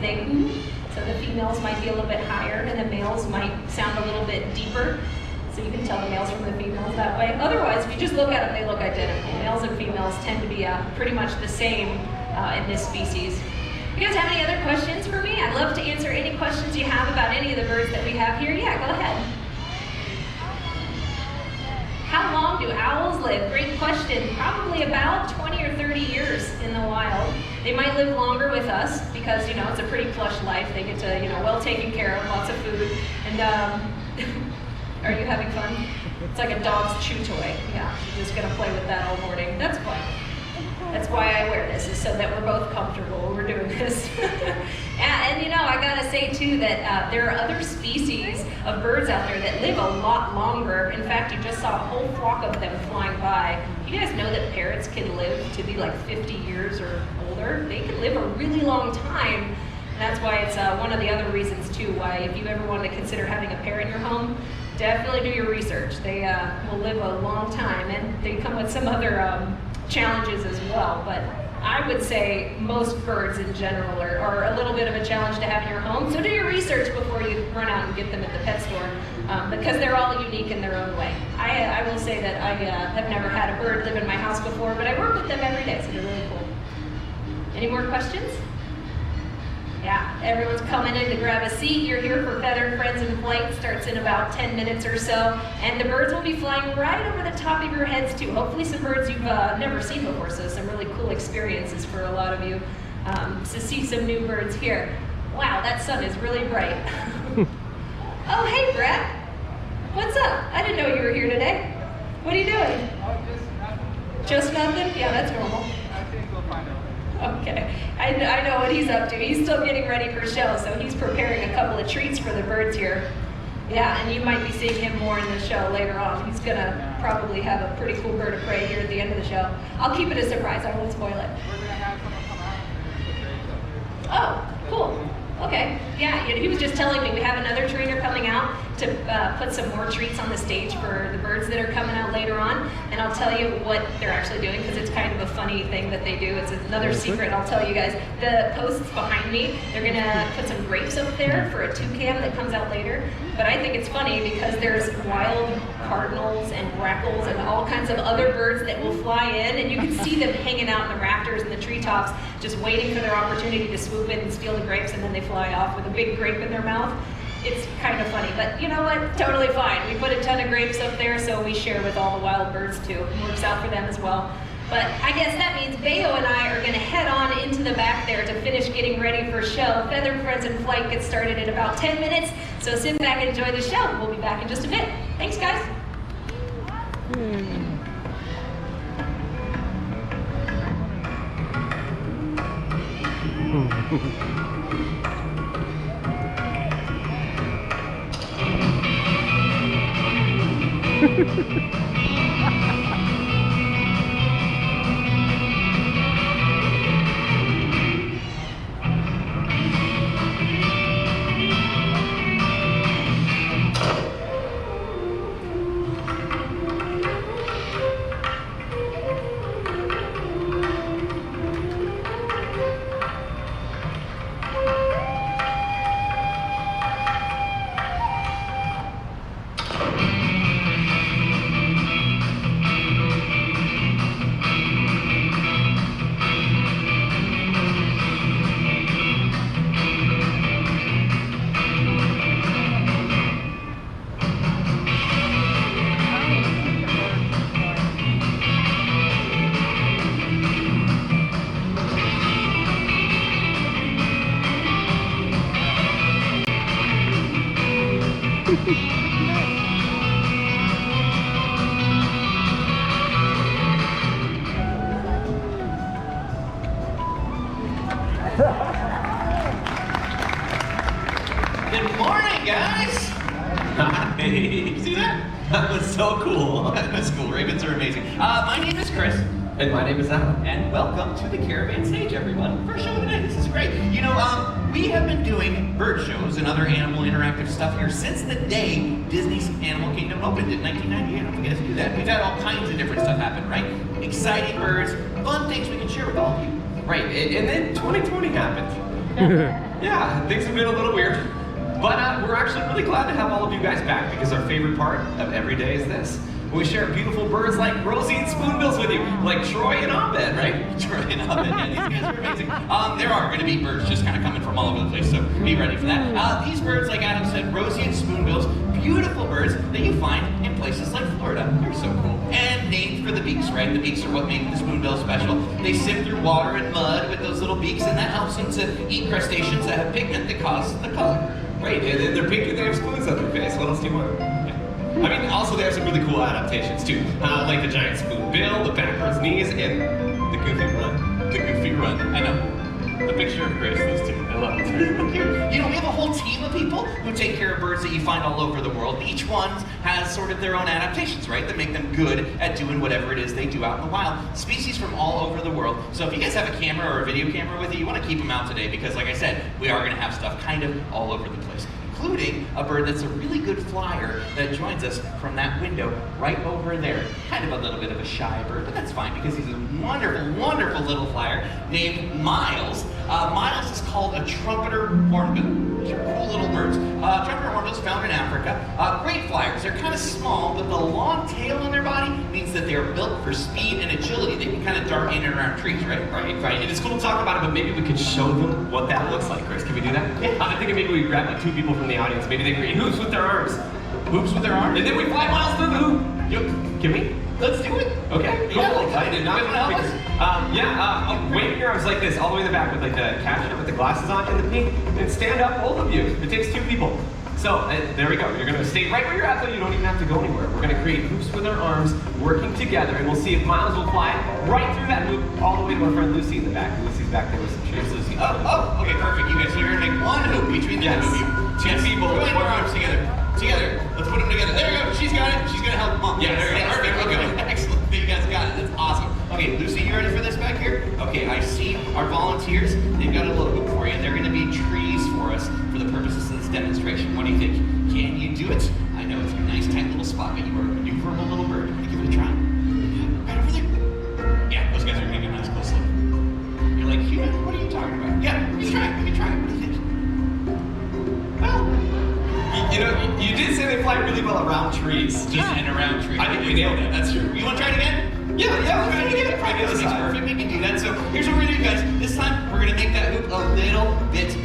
they hoo. So the females might be a little bit higher, and the males might sound a little bit deeper. So you can tell the males from the females that way. Otherwise, if you just look at them, they look identical. Males and females tend to be pretty much the same in this species. You guys have any other questions for me? I'd love to answer any questions you have about any of the birds that we have here. Yeah, go ahead. How long do owls live? Great question. Probably about 20 or 30 years in the wild. They might live longer with us because, you know, it's a pretty plush life. They get to, you know, well taken care of, lots of food. And are you having fun? It's like a dog's chew toy. Yeah, you're just gonna play with that all morning. That's fun. That's why I wear this, is so that we're both comfortable when we're doing this. And you know, I gotta say too that there are other species of birds out there that live a lot longer. In fact, you just saw a whole flock of them flying by. You guys know that parrots can live to be like 50 years or older? They can live a really long time. And that's why it's one of the other reasons too, why if you ever want to consider having a parrot in your home, definitely do your research. They will live a long time, and they come with some other challenges as well, but I would say most birds in general are a little bit of a challenge to have in your home, so do your research before you run out and get them at the pet store, because they're all unique in their own way. I will say that I have never had a bird live in my house before, but I work with them every day, so they're really cool. Any more questions? Yeah, everyone's coming in to grab a seat. You're here for Feathered Friends in Flight. Starts in about 10 minutes or so. And the birds will be flying right over the top of your heads too. Hopefully some birds you've never seen before, so some really cool experiences for a lot of you to see some new birds here. Wow, that sun is really bright. Oh, hey, Brett. What's up? I didn't know you were here today. What are you doing? Oh, just nothing. Just nothing? Yeah, that's normal. I think we'll find out. Okay, I know what he's up to. He's still getting ready for show, so he's preparing a couple of treats for the birds here. Yeah, and you might be seeing him more in the show later on. He's gonna probably have a pretty cool bird of prey here at the end of the show. I'll keep it a surprise, I won't spoil it. We're gonna have someone come out and Oh, cool. Okay, yeah, he was just telling me we have another trainer coming out to put some more treats on the stage for the birds that are coming out later on, and I'll tell you what they're actually doing because it's kind of a funny thing that they do. It's another secret I'll tell you guys. The posts behind me, they're gonna put some grapes up there for a toucan that comes out later, but I think it's funny because there's wild cardinals and grackles and all kinds of other birds that will fly in, and you can see them hanging out in the rafters and the treetops just waiting for their opportunity to swoop in and steal the grapes, and then they fly off with a big grape in their mouth. It's kind of funny, but you know what? Totally fine. We put a ton of grapes up there, so we share with all the wild birds too. It works out for them as well. But I guess that means Bayo and I are going to head on into the back there to finish getting ready for show. Feathered Friends in Flight gets started in about 10 minutes, so sit back and enjoy the show. We'll be back in just a bit. Thanks, guys. Good morning, guys! Hi! You see that? That was so cool. That was cool. Ravens are amazing. My name is Chris. And my name is Alan. And welcome to the Caravan Stage, everyone. First show of the day. This is great. You know, we have been doing bird shows and other animal interactive stuff here since the day Disney's Animal Kingdom opened in 1998. I don't think you guys knew that. We've had all kinds of different stuff happen, right? Exciting birds, fun things we can share with all of you. Right, and then 2020 happened. Yeah, things have been a little weird. But we're actually really glad to have all of you guys back because our favorite part of every day is this. We share beautiful birds like Rosie and Spoonbills with you, like Troy and Abed, right? Troy and Abed, yeah, these guys are amazing. There are going to be birds just kind of coming from all over the place, so be ready for that. These birds, like Adam said, Rosie and Spoonbills, beautiful birds that you find in places like Florida. They're so cool. And named for the beaks, right? The beaks are what make the spoonbill special. They sift through water and mud with those little beaks, and that helps them to eat crustaceans that have pigment that cause the color. Right, and they're pink and they have spoons on their face. What else do you want? I mean, also they have some really cool adaptations too, like the giant spoon bill, the backwards knees, and the goofy run. The goofy run. I know. The picture of Grace, those two. I love it. You know, we have a whole team of people who take care of birds that you find all over the world. Each one has sort of their own adaptations, right, that make them good at doing whatever it is they do out in the wild. Species from all over the world. So if you guys have a camera or a video camera with you want to keep them out today because, like I said, we are going to have stuff kind of all over the place, including a bird that's a really good flyer that joins us from that window right over there. Kind of a little bit of a shy bird, but that's fine because he's a wonderful, wonderful little flyer named Miles. Miles is called a Trumpeter Hornbeam. These are cool little birds. Trumpeter Hornbills found in Africa. Great flyers. They're kind of small, but the long tail on their body means that they're built for speed and agility. They can kind of dart in and around trees, right? Right. And it's cool to talk about it, but maybe we could show them what that looks like, Chris. Can we do that? Yeah. I'm thinking maybe we grab like 2 people from the audience. Maybe they create hoops with their arms. Hoops with their arms? And then we fly miles through the hoop. Yep. Can we? Let's do it. Okay, cool. Yeah, I did not help us? wave your arms like this, all the way in the back with like the caption with the glasses on and the pink, and stand up, both of you. It takes 2 people. So, there we go. You're gonna stay right where you're at, though. You don't even have to go anywhere. We're gonna create hoops with our arms, working together, and we'll see if Miles will fly right through that hoop, all the way to our friend Lucy in the back. Lucy's back there with some shoes. Lucy. Okay, perfect. You guys, so you're gonna make one hoop between the two of you. 2 people. Join your arms together. Together. Let's put them together. There we go. She's got it. She's gonna help Mom. Yeah, there we go. Perfect. Okay. Excellent. You guys got it. That's awesome. Okay, Lucy, you ready for this back here? Okay, I see our volunteers. They've got a little hoop for you. They're gonna be trees for us for the purposes of this demonstration. What do you think? Can you do it? I know it's a nice, tight little spot, but you are a maneuverable little bird. I'm gonna give it a try. Right over there. Yeah, those guys are gonna get a nice close look. You're like, human? What are you talking about? Yeah, let me try. Let me try. What do you think? Well, You know, you did say they fly really well around trees. just in around trees. I think we nailed it. That's true. You want to try it again? Yeah, We're we're gonna get it. Try the other Practice makes side. perfect. We can do that. So here's what we're gonna do, guys. This time we're gonna make that hoop a little bit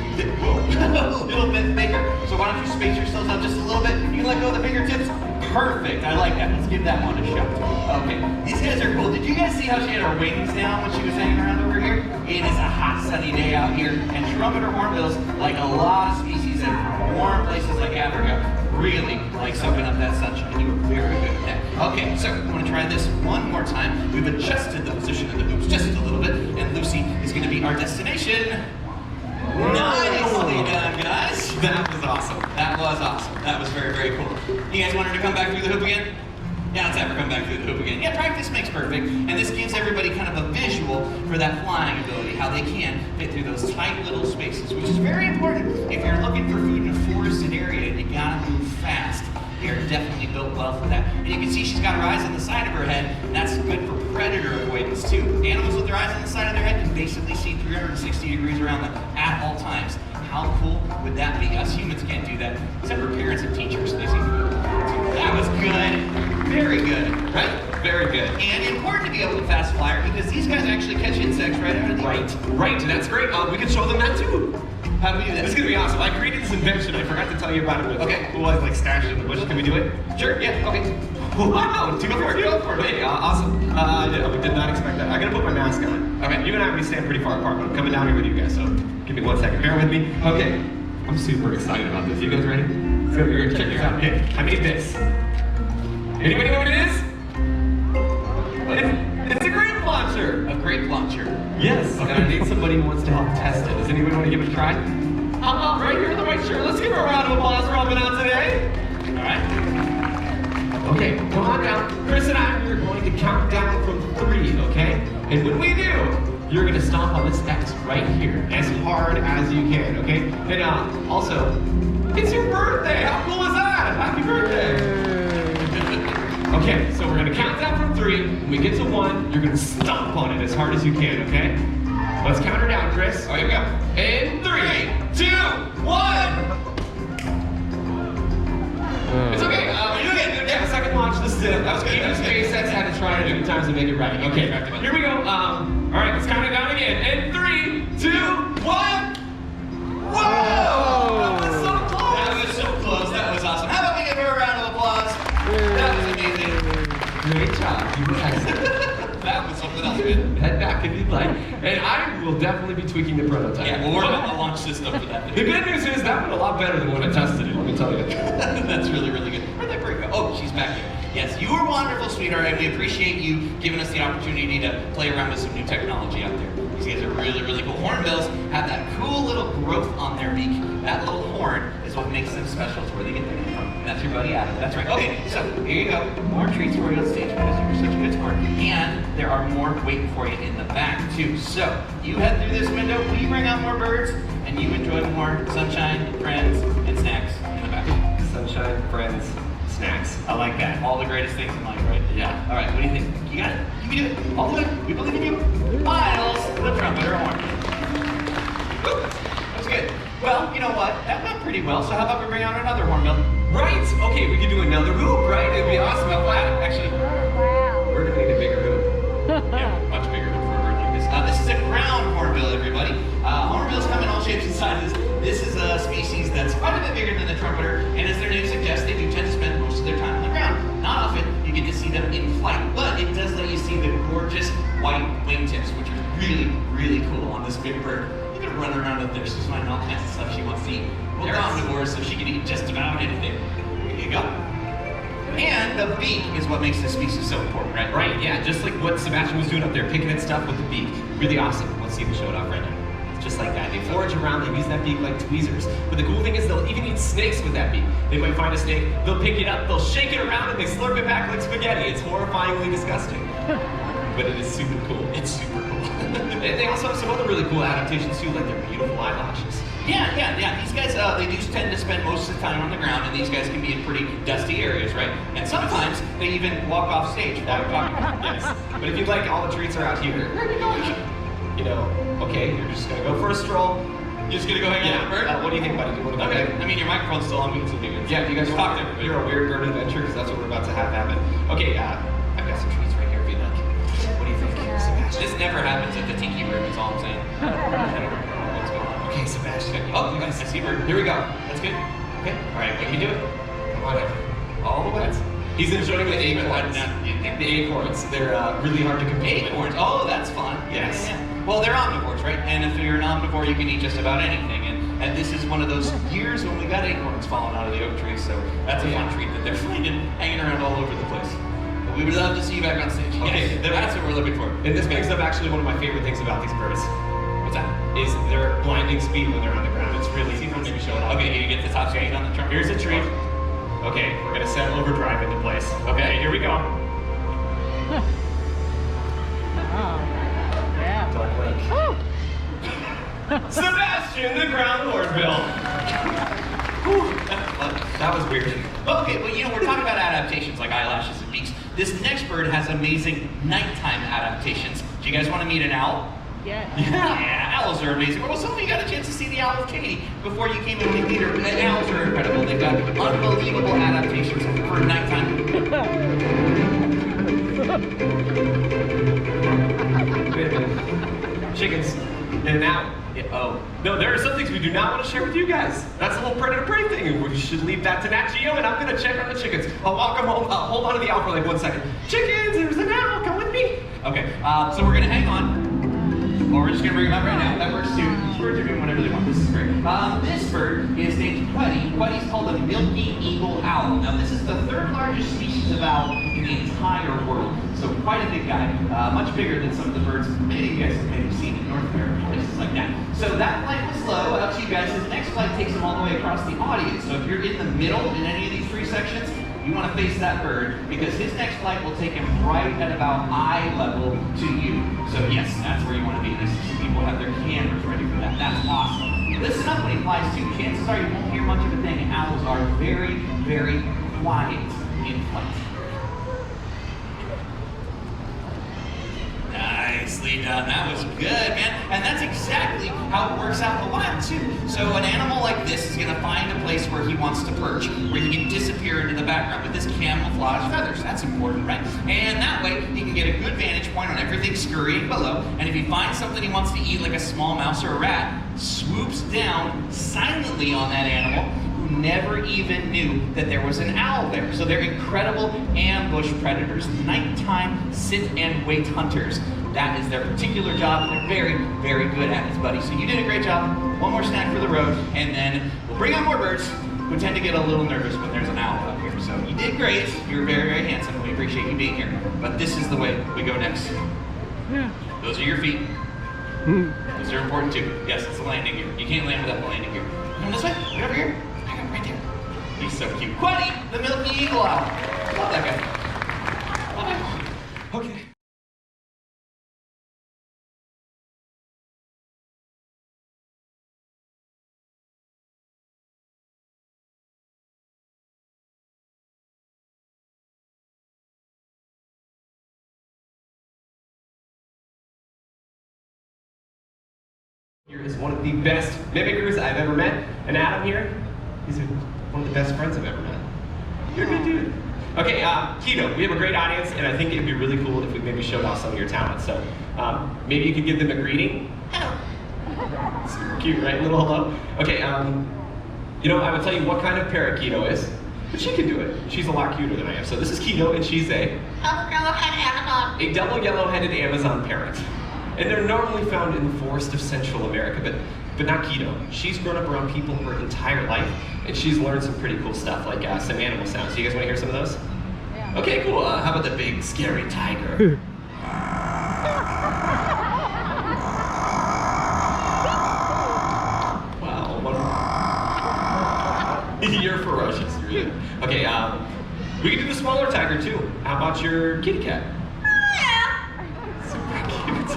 a little bit bigger. So why don't you space yourselves out just a little bit? You can let go of the fingertips. Perfect. I like that. Let's give that one a shot. Okay. These guys are cool. Did you guys see how she had her wings down when she was hanging around over here? It is a hot, sunny day out here, and Trumpeter Hornbills, like a lot of species in warm places like Africa, really like soaking up that sunshine. You were very good at that. Okay, so I'm going to try this one more time. We've adjusted the position of the hoops just a little bit, and Lucy is going to be our destination. Nicely done, guys. That was awesome. That was awesome. That was very, very cool. You guys want her to come back through the hoop again? Yeah, let's have her come back through the hoop again. Yeah, practice makes perfect. And this gives everybody kind of a visual for that flying ability, how they can fit through those tight little spaces, which is very important. If you're looking for food in a forested area and you gotta move fast, they're definitely built well for that. And you can see she's got her eyes on the side of her head, and that's good for predator avoidance too. Animals with their eyes on the side of their head can basically see 360 degrees around them at all times. How cool would that be? Us humans can't do that, except for parents and teachers. They seem to be able to do that. That was good. Very good, right? Very good. And important to be able to fast flyer because these guys actually catch insects right out of the Right, that's great. We can show them that too. How do we do that? This is gonna be awesome. I created this invention. I forgot to tell you about it. Okay. It was like stashed in the bush. Can we do it? Sure, yeah, okay. Wow, go for it. Hey, awesome. We did not expect that. I'm gonna put my mask on. Okay. You and I, we stand pretty far apart, but I'm coming down here with you guys, so give me 1 second. Bear with me. Okay. I'm super excited about this. You guys ready? Let's go. You're gonna check this out. Okay. I made this. Anybody know what it is? It's a grape launcher. A grape launcher. Yes. And I need somebody who wants to help test it. Does anybody want to give it a try? How about right here in the right shirt? Let's give her a round of applause for helping out today. All right. Okay, come on down. Chris and I are going to count down from 3, okay? And when we do, you're gonna stomp on this X right here as hard as you can, okay? And also, it's your birthday. How cool is that? Happy birthday. Okay, so we're gonna count down from 3. When we get to 1, you're gonna stomp on it as hard as you can, okay? Let's count her down, Chris. Oh, here we go. In 3, 2, It's okay. We're doing it. Yeah, second launch. This is it. That was good. Even SpaceX had to try it a few times to make it right. Okay, here we go. All right, let's count it down again. In 3, 2, 1. Whoa! That was so close. That was so close. That was awesome. How about we give her a round of applause? That was amazing. Great job. You guys. That was something else, man. Head back if you'd like. And I will definitely be tweaking the prototype. Yeah, well, we're going to launch system for that. The good news is that went a lot better than when I tested it, let me tell you. That's really, really good. Where'd that bird go? Oh, she's back here. Yes, you were wonderful, sweetheart, and we appreciate you giving us the opportunity to play around with some new technology out there. These guys are really, really cool. Hornbills have that cool little growth on their beak. That little horn is what makes them special. It's where they get their name from. And that's your buddy Adam. That's right. Okay, so here you go. More treats for you on stage because you're such a good sport. And there are more waiting for you in the back, too. So you head through this window, we bring out more birds, and you enjoy more sunshine, friends, and snacks in the back. Sunshine, friends, snacks. I like that. All the greatest things in life, right? Yeah. All right, what do you think? You got it? You can do it. All the way. We believe in you. Miles, the trumpeter horn. Woo. That was good. Well, you know what? That went pretty well, so how about we bring out another hornbill? Right? Okay, we could do another hoop, right? It'd be awesome. How flat. Actually, we're gonna need a bigger hoop. Yeah, much bigger than for a bird like this. This is a ground hornbill, everybody. Hornbills come in all shapes and sizes. This is a species that's quite a bit bigger than the trumpeter, and as their name suggests, they do tend to spend most of their time on the ground. Not often you get to see them in flight, but it does let you see the gorgeous white wingtips, which are really, really cool on this big bird. You can run around up there, she's finding all kinds of stuff she wants to eat. Well, they're omnivores, so she can eat just about anything. There you go. And the beak is what makes this species so important, right? Right, yeah, just like what Sebastian was doing up there, picking at stuff with the beak. Really awesome. Let's see him show it off right now. It's just like that. They forage around, they use that beak like tweezers. But the cool thing is they'll even eat snakes with that beak. They might find a snake, they'll pick it up, they'll shake it around, and they slurp it back like spaghetti. It's horrifyingly disgusting. But it is super cool. It's super cool. And they also have some other really cool adaptations too, like their beautiful eyelashes. Yeah. These guys, they do tend to spend most of the time on the ground, and these guys can be in pretty dusty areas, right? And sometimes they even walk off stage while you're talking. Yes. But if you'd like, all the treats are out here. You know, okay, you're just gonna go for a stroll. You're just gonna go hang out with a bird? What do you think, buddy? Do you want to go Okay. ahead? I mean, your microphone's still on. We can still do it. Yeah, do you guys talk to everybody? You're a weird bird adventure, because that's what we're about to have happen. Okay, I've got some treats right here if you'd like. What do you think, Sebastian? This never happens at the tiki room, that's all I'm saying. I don't know what's going on. Okay, Sebastian. Oh, you guys, I see a bird. Here we go. That's good. Okay. All right, What can you do? come on in. All the way. He's enjoying the acorns. The acorns. They're really hard to compete with. Acorns. Oh, that's fun. Yes. Yeah. Well, they're omnivores, right? And if you're an omnivore, you can eat just about anything. And this is one of those years when we got acorns falling out of the oak tree, so that's a fun treat that they're finding hanging around all over the place. But we would love to see you back on stage. Okay, Yes, that's what we're looking for. And this brings up actually one of my favorite things about these birds. What's that? Is their blinding speed when they're on the ground. It's really fun. Maybe show it off. Okay, you get the top speed on the trumpet. Here's a treat. Okay, we're gonna set overdrive into place. Okay, here we go. Yeah. Don't blink. Sebastian, the ground hornbill. That was weird. Okay, well, you know, we're talking about adaptations like eyelashes and beaks. This next bird has amazing nighttime adaptations. Do you guys want to meet an owl? Yeah. Yeah, owls are amazing. Well, some of you got a chance to see the owl of Katie before you came into the theater. And owls are incredible. They've got unbelievable adaptations for nighttime. Chickens. And now, no, there are some things we do not want to share with you guys. That's the whole predator prey thing, and we should leave that to Nat Geo, and I'm gonna check on the chickens. I'll walk them home. Hold on to the owl for like 1 second. Chickens, there's an owl. Come with me. Okay, so we're gonna hang on. Or we're just gonna bring him up right now. That works too. These birds are doing whatever they want. This is great. This bird is named Putty. Putty's called a Milky Eagle Owl. Now this is the 3rd largest species of owl in the entire world. So quite a big guy. Much bigger than some of the birds many of you guys have maybe seen in North America, places like that. So that flight was low out to you guys. His next flight takes him all the way across the audience. So if you're in the middle in any of these 3 sections, you want to face that bird because his next flight will take him right at about eye level to you. So yes, that's where you want to be. This is people have their cameras ready for that. That's awesome. Listen up when he flies too. Chances are you won't hear much of a thing. Owls are very, very quiet in flight. Nice. Nicely done. That was good, man. And that's exactly how it works out in the wild, too. So an animal like this is going to find a place where he wants to perch, where he can disappear into the background with his camouflage feathers. That's important, right? And that way, he can get a good vantage point on everything scurrying below. And if he finds something he wants to eat, like a small mouse or a rat, swoops down silently on that animal, who never even knew that there was an owl there. So they're incredible ambush predators, nighttime sit and wait hunters. That is their particular job, and they're very, very good at it, buddy. So you did a great job. One more snack for the road, and then we'll bring on more birds who tend to get a little nervous when there's an owl up here. So you did great. You're very, very handsome. We appreciate you being here. But this is the way we go next. Those are your feet. Those are important too. Yes, it's a landing gear. You can't land without the landing gear. Come this way. Right over here. I got him right there. He's so cute. Quuddy, the Milky Eagle Owl. Love that guy. Love him. Okay. Here is one of the best mimikers I've ever met. And Adam here, he's one of the best friends I've ever met. You're a good dude. Okay, Keto, we have a great audience, and I think it'd be really cool if we maybe showed off some of your talents. So maybe you could give them a greeting. Hello. Super cute, right? Little hello. Okay, you know, I would tell you what kind of parrot Keto is, but she can do it. She's a lot cuter than I am. So this is Keto, and she's a double yellow-headed Amazon parrot. And they're normally found in the forest of Central America, but not Keto. She's grown up around people her entire life, and she's learned some pretty cool stuff, like some animal sounds. Do you guys want to hear some of those? Yeah. Okay, cool. How about the big, scary tiger? Wow. You're ferocious. You're good. Okay, we can do the smaller tiger, too. How about your kitty cat?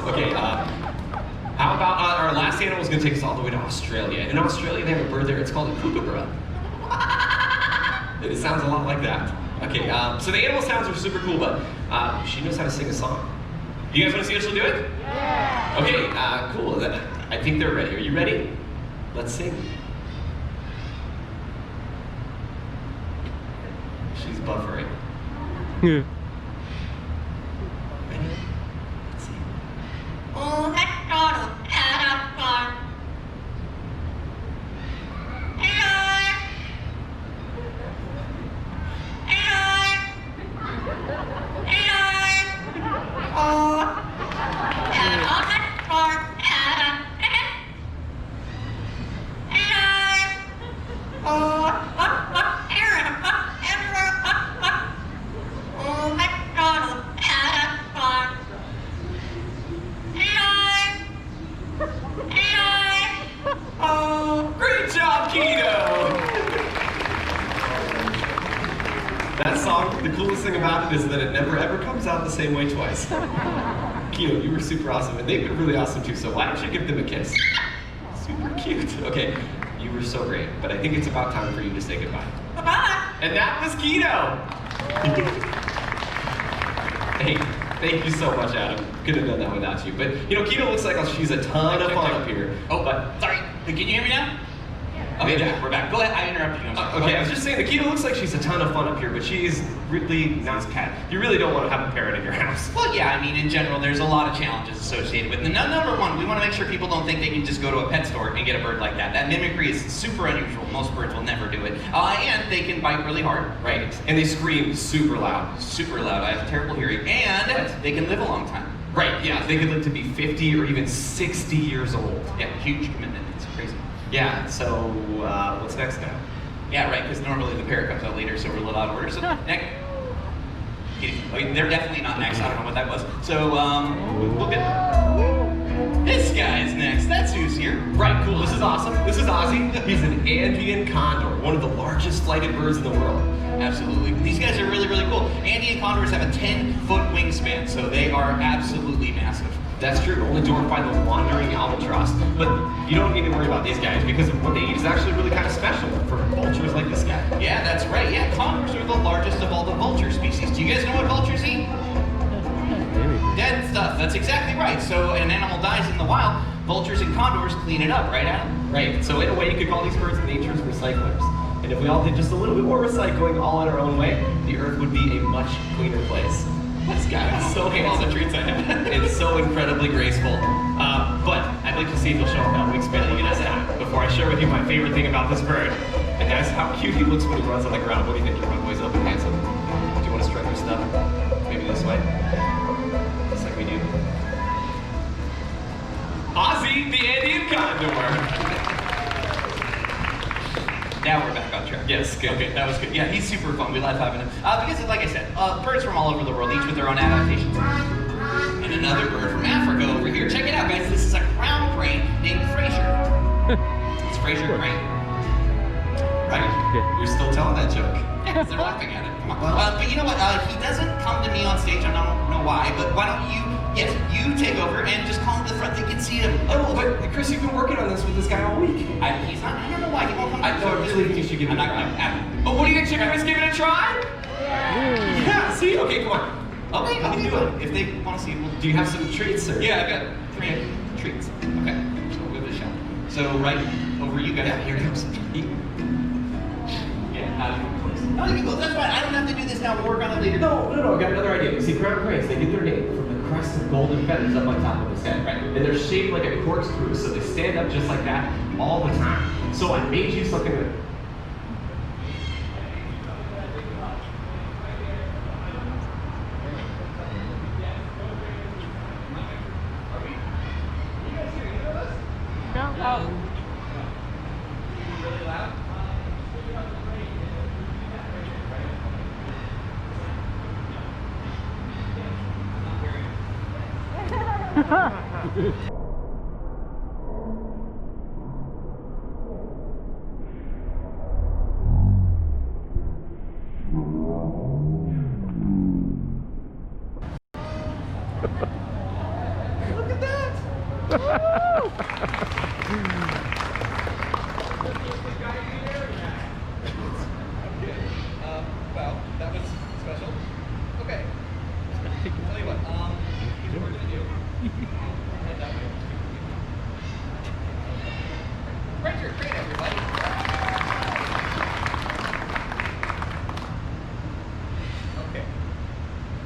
Okay, how about our last animal is going to take us all the way to Australia. In Australia, they have a bird there. It's called a kookaburra. It sounds a lot like that. Okay, so the animal sounds are super cool, but she knows how to sing a song. You guys want to see what she'll do it? Yeah. Okay, cool. Then I think they're ready. Are you ready? Let's sing. She's buffering. Yeah. That song, the coolest thing about it is that it never ever comes out the same way twice. Keto, you were super awesome, and they've been really awesome too, so why don't you give them a kiss? Super cute. Okay, you were so great, but I think it's about time for you to say goodbye. Bye-bye! And that was Keto! Hey, thank you so much, Adam. Couldn't have done that without you. But, you know, Keto looks like she's a ton of fun up here. Oh, but sorry, can you hear me now? Okay, yeah, we're back. Go ahead, I interrupted you. Okay, I was just saying, the Keto looks like she's a ton of fun up here, but she's really not cat. You really don't want to have a parrot in your house. Well, yeah, I mean, in general, there's a lot of challenges associated with it. And number one, we want to make sure people don't think they can just go to a pet store and get a bird like that. That mimicry is super unusual. Most birds will never do it. And they can bite really hard. Right, and they scream super loud. Super loud. I have terrible hearing. And they can live a long time. Right, yeah, they could live to be 50 or even 60 years old. Yeah, huge commitment. It's crazy. Yeah, so what's next now? Yeah, right, because normally the parrot comes out later, so we're a little out of order. So next. They're definitely not next. I don't know what that was. So we'll get this guy's next. That's who's here. Right, cool. This is awesome. This is Ozzy. He's an Andean condor, one of the largest flighted birds in the world. Absolutely. These guys are really, really cool. Andean condors have a 10-foot wingspan, so they are absolutely massive. That's true, only dwarfed by the wandering albatross. But you don't need to worry about these guys because what they eat is actually really kind of special for vultures like this guy. Yeah, that's right. Yeah, condors are the largest of all the vulture species. Do you guys know what vultures eat? Dead stuff. that's exactly right. So an animal dies in the wild, vultures and condors clean it up, right, Adam? Right. So in a way, you could call these birds nature's recyclers. And if we all did just a little bit more recycling all in our own way, the Earth would be a much cleaner place. This guy is so handsome. all the treats I have. It's so incredibly graceful. But I'd like to see if you'll show him how wingspan he does that before I share with you my favorite thing about this bird. And that's how cute he looks when he runs on the ground. What do you think? He runs ways up and handsome. Do you want to strike your stuff? Maybe this way? Just like we do. Ozzy, the Andean condor. Now we're back on track. Yes, good. Okay, that was good. Yeah, he's super fun. We like having him. Because, like I said, birds from all over the world, each with their own adaptations. And another bird from Africa over here. Check it out, guys. This is a crown crane named Fraser. It's Fraser Crane. Right? Yeah. You're still telling that joke. Yeah, 'cause they're laughing at it. Come on. But you know what? He doesn't come to me on stage. I don't know why, but why don't you take over and just call him to the front. They can see him. Oh, but Chris, you've been working on this with this guy all week. He's not. I don't know why he won't come. I really think you should give it a try. Oh, what do you think? Should we just give it a try? Yeah. See? Okay, come on. Okay, I'll do it. If they want to see, Do you have some treats, sir? yeah, I got 3 treats. Okay, so we'll give it a shot. So right over you guys. Yeah, here it comes. No, you go. That's fine. I don't have to do this now. We'll work on it later. No, I got another idea. You see, crown cranes, they get their name from the crest of golden feathers up on top of his head, right? And they're shaped like a corkscrew, so they stand up just like that all the time. So I made you something that... No. Really loud. Look at that! Well, that was special. Okay. Tell you what, here's what we're gonna do. Head that way. Richard, great everybody. Okay.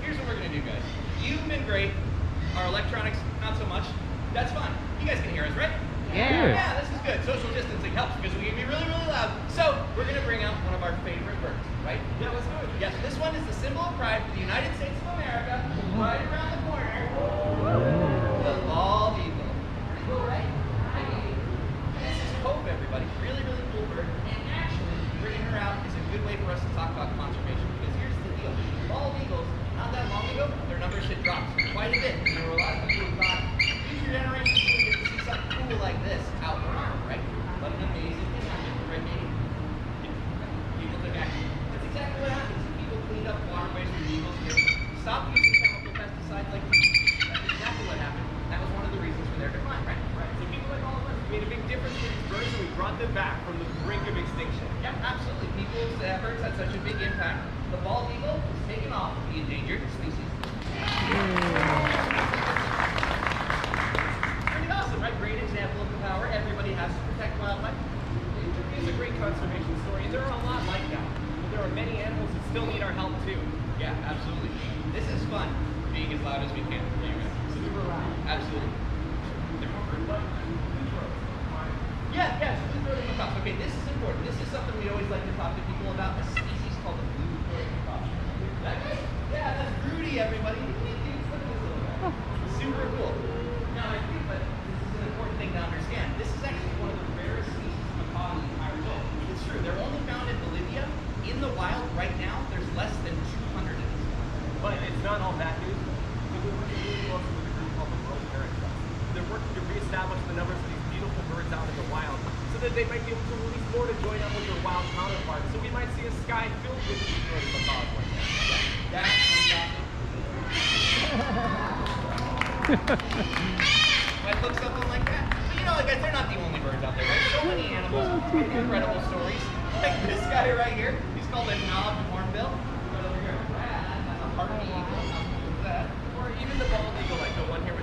Here's what we're gonna do, guys. You've been great. Our electronics, not so much. That's fine. You guys can hear us, right? Yeah. Yeah, this is good. Social distancing helps because we can be really, really loud. So we're gonna bring out one of our favorite birds, right? Yeah, let's do it. Yes, this one is the symbol of pride for the United States of America. Right around the corner. The bald eagle. Pretty cool, right? This is Hope, everybody. Really, really cool bird. And actually, bringing her out is a good way for us to talk about conservation. Because here's the deal: bald eagles, not that long ago, their numbers had dropped quite a bit. And there were a lot of people who thought, future generations will get to see something cool like this out in the right? What an amazing thing happened, right, Katie? People took action. That's exactly what happens. People cleaned up waterways for the eagles. Stop using chemical pesticides like these. That's exactly what happened. That was one of the reasons for their decline, right? Right. So people like all of us made a big difference for these birds, and we brought them back from the brink of extinction. Yeah, absolutely. People's efforts had such a big impact. The bald eagle was taken off the endangered species. Pretty awesome, right? Great example of the power everybody has to protect wildlife. It's a great conservation story, and there are a lot like that. But there are many animals that still need our help too. Yeah, absolutely. This is fun, being as loud as we can. Super loud. Absolutely. They're more bird-like. Yeah, so blue throated macaws. Okay, this is important. This is something we always like to talk to people about. A species called the blue throated macaw. That guy? Yeah, that's Rudy, everybody. Look at this little guy. Super cool. Now, I think that this is an important thing to understand. This is actually one of the rarest species of macaw in the entire world. It's true. They're only found in Bolivia. In the wild right now, there's less than 200 of these. But it's not all bad news. We're working really closely with a group called the World Heritage Trust. They're working to reestablish the numbers of these beautiful birds out in the wild so that they might be able to release more to join up with their wild counterparts. So we might see a sky filled with these birds macaws one day. That's fantastic. Might look something like that. But you know, guys, they're not the only birds out there, right? So many animals with incredible stories. Like this guy right here. He's called a knobbed hornbill. Right over here. That's a harpy eagle. How cool is that? Or even the bald eagle, like the one here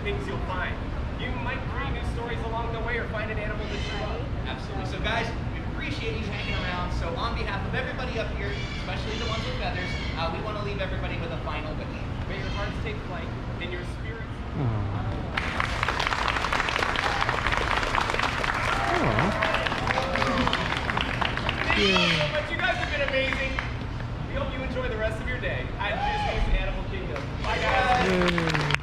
things you'll find. You might find new stories along the way or find an animal that you love. Absolutely. So guys, we appreciate you hanging around. So on behalf of everybody up here, especially the ones with feathers, we want to leave everybody with a final wish. May your hearts take flight and your spirits... Thank you all so much. You guys have been amazing. We hope you enjoy the rest of your day at Disney's Animal Kingdom. Bye guys.